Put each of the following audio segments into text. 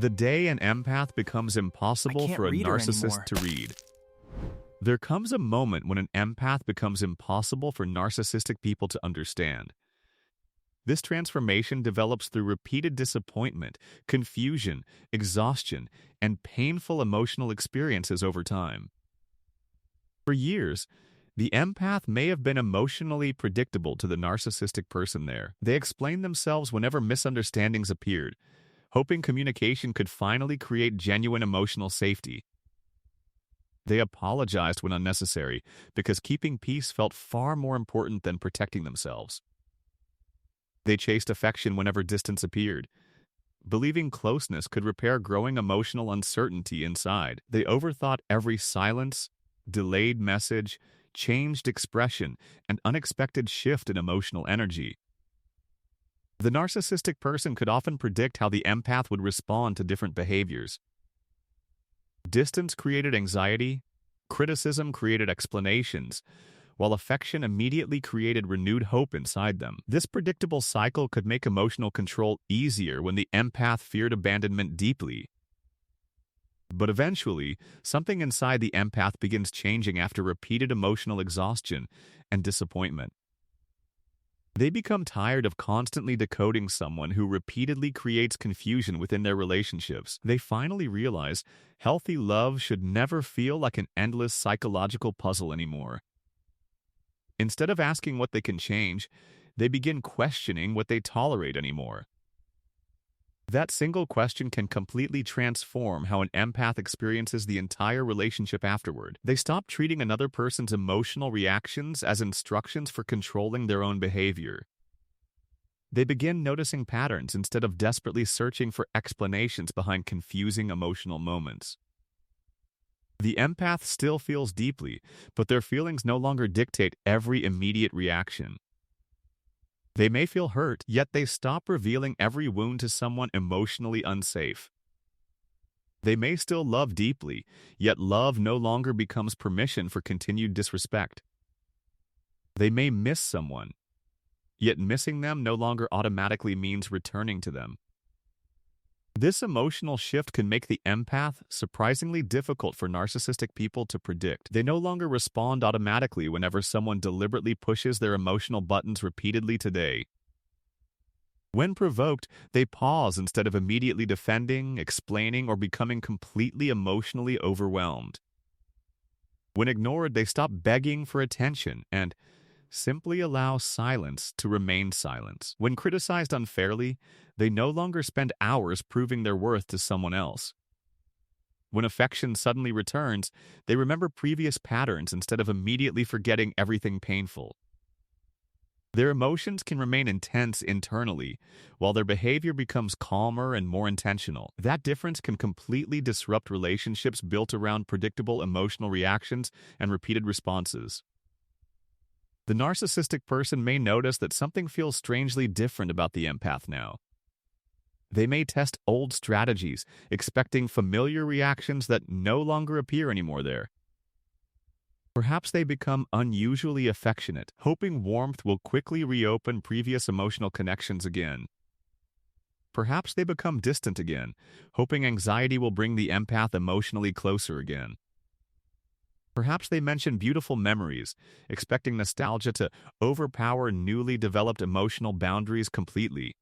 The day an empath becomes I impossible can't for a read her narcissist anymore. to read. There comes a moment when an empath becomes impossible for narcissistic people to understand. This transformation develops through repeated disappointment, confusion, exhaustion, and painful emotional experiences over time. For years, the empath may have been emotionally predictable to the narcissistic person there. They explained themselves whenever misunderstandings appeared, hoping communication could finally create genuine emotional safety. They apologized when unnecessary because keeping peace felt far more important than protecting themselves. They chased affection whenever distance appeared, believing closeness could repair growing emotional uncertainty inside. They overthought every silence, delayed message, changed expression, and unexpected shift in emotional energy. The narcissistic person could often predict how the empath would respond to different behaviors. Distance created anxiety, criticism created explanations, while affection immediately created renewed hope inside them. This predictable cycle could make emotional control easier when the empath feared abandonment deeply. But eventually, something inside the empath begins changing after repeated emotional exhaustion and disappointment. They become tired of constantly decoding someone who repeatedly creates confusion within their relationships. They finally realize healthy love should never feel like an endless psychological puzzle anymore. Instead of asking what they can change, they begin questioning what they tolerate anymore. That single question can completely transform how an empath experiences the entire relationship afterward. They stop treating another person's emotional reactions as instructions for controlling their own behavior. They begin noticing patterns instead of desperately searching for explanations behind confusing emotional moments. The empath still feels deeply, but their feelings no longer dictate every immediate reaction. They may feel hurt, yet they stop revealing every wound to someone emotionally unsafe. They may still love deeply, yet love no longer becomes permission for continued disrespect. They may miss someone, yet missing them no longer automatically means returning to them. This emotional shift can make the empath surprisingly difficult for narcissistic people to predict. They no longer respond automatically whenever someone deliberately pushes their emotional buttons repeatedly today. When provoked, they pause instead of immediately defending, explaining, or becoming completely emotionally overwhelmed. When ignored, they stop begging for attention and simply allow silence to remain silence. When criticized unfairly, they no longer spend hours proving their worth to someone else. When affection suddenly returns, they remember previous patterns instead of immediately forgetting everything painful. Their emotions can remain intense internally, while their behavior becomes calmer and more intentional. That difference can completely disrupt relationships built around predictable emotional reactions and repeated responses. The narcissistic person may notice that something feels strangely different about the empath now. They may test old strategies, expecting familiar reactions that no longer appear anymore there. Perhaps they become unusually affectionate, hoping warmth will quickly reopen previous emotional connections again. Perhaps they become distant again, hoping anxiety will bring the empath emotionally closer again. Perhaps they mention beautiful memories, expecting nostalgia to overpower newly developed emotional boundaries completely.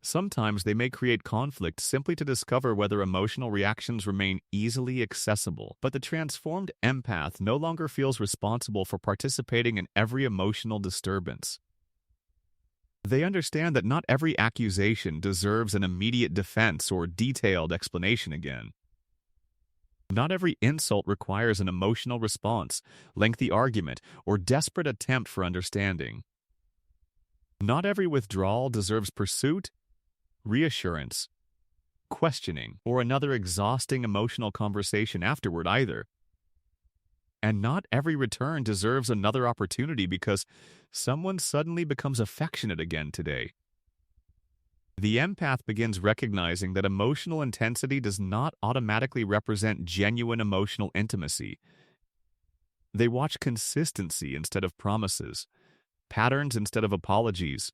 Sometimes they may create conflict simply to discover whether emotional reactions remain easily accessible, but the transformed empath no longer feels responsible for participating in every emotional disturbance. They understand that not every accusation deserves an immediate defense or detailed explanation again. Not every insult requires an emotional response, lengthy argument, or desperate attempt for understanding. Not every withdrawal deserves pursuit, reassurance, questioning, or another exhausting emotional conversation afterward either. And not every return deserves another opportunity because someone suddenly becomes affectionate again today. The empath begins recognizing that emotional intensity does not automatically represent genuine emotional intimacy. They watch consistency instead of promises, patterns instead of apologies,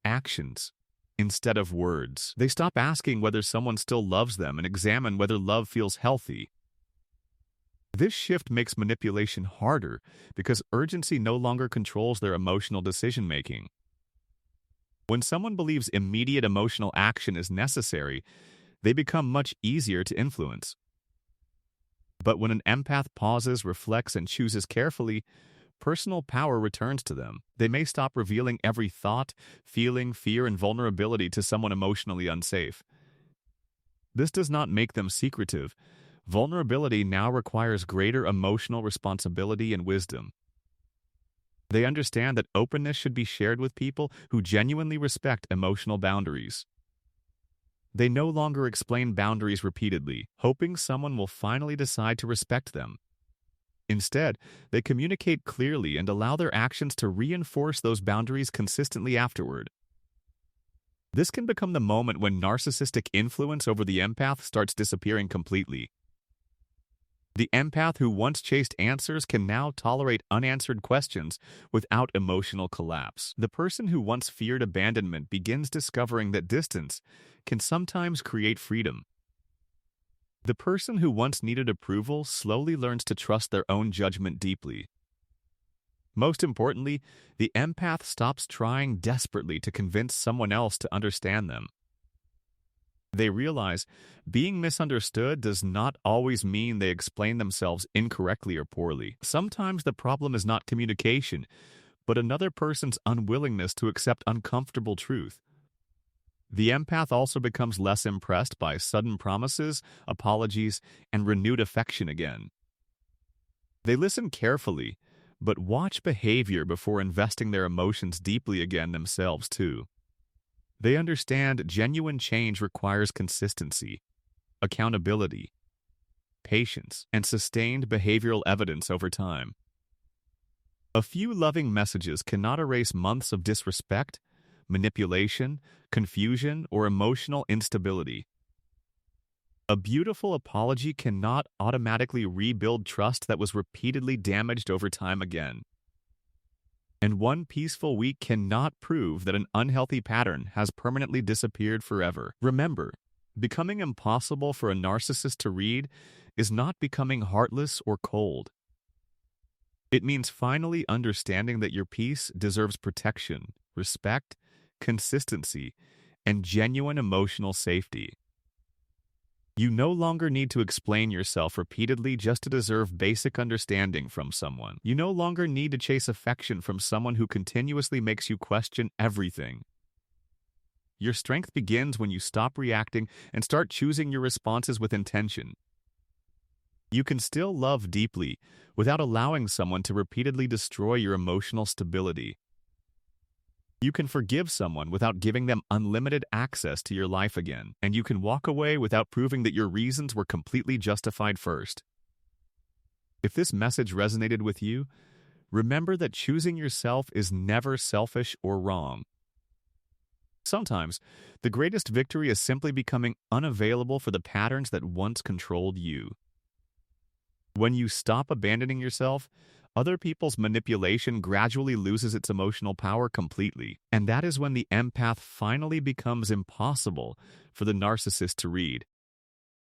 actions instead of words. They stop asking whether someone still loves them and examine whether love feels healthy. This shift makes manipulation harder because urgency no longer controls their emotional decision-making. When someone believes immediate emotional action is necessary, they become much easier to influence. But when an empath pauses, reflects, and chooses carefully, personal power returns to them. They may stop revealing every thought, feeling, fear, and vulnerability to someone emotionally unsafe. This does not make them secretive. Vulnerability now requires greater emotional responsibility and wisdom. They understand that openness should be shared with people who genuinely respect emotional boundaries. They no longer explain boundaries repeatedly, hoping someone will finally decide to respect them. Instead, they communicate clearly and allow their actions to reinforce those boundaries consistently afterward. This can become the moment when narcissistic influence over the empath starts disappearing completely. The empath who once chased answers can now tolerate unanswered questions without emotional collapse. The person who once feared abandonment begins discovering that distance can sometimes create freedom. The person who once needed approval slowly learns to trust their own judgment deeply. Most importantly, the empath stops trying desperately to convince someone else to understand them. They realize being misunderstood does not always mean they explain themselves incorrectly or poorly. Sometimes the problem is not communication, but another person's unwillingness to accept uncomfortable truth. The empath also becomes less impressed by sudden promises, apologies, and renewed affection again. They listen carefully, but watch behavior before investing their emotions deeply again themselves too. They understand genuine change requires consistency, accountability, patience, and sustained behavioral evidence over time. A few loving messages cannot erase months of disrespect, manipulation, confusion, or emotional instability. A beautiful apology cannot automatically rebuild trust that was repeatedly damaged over time again. And one peaceful week cannot prove that an unhealthy pattern has permanently disappeared forever. Remember, becoming impossible for a narcissist to read is not becoming heartless or cold. It means finally understanding that your peace deserves protection, respect, consistency, and genuine emotional safety. You no longer need to explain yourself repeatedly just to deserve basic understanding from someone. You no longer need to chase affection from someone who continuously makes you question everything. Your strength begins when you stop reacting and start choosing your responses with intention. You can still love deeply without allowing someone to repeatedly destroy your emotional stability. You can forgive someone without giving them unlimited access to your life again, and you can walk away without proving that your reasons were completely justified first. If this message resonated with you, remember that choosing yourself is never selfish or wrong. Sometimes, the greatest victory is simply becoming unavailable for the patterns that once controlled you. When you stop abandoning yourself, other people's manipulation gradually loses its emotional power completely. And that is when the empath finally becomes impossible for the narcissist to read.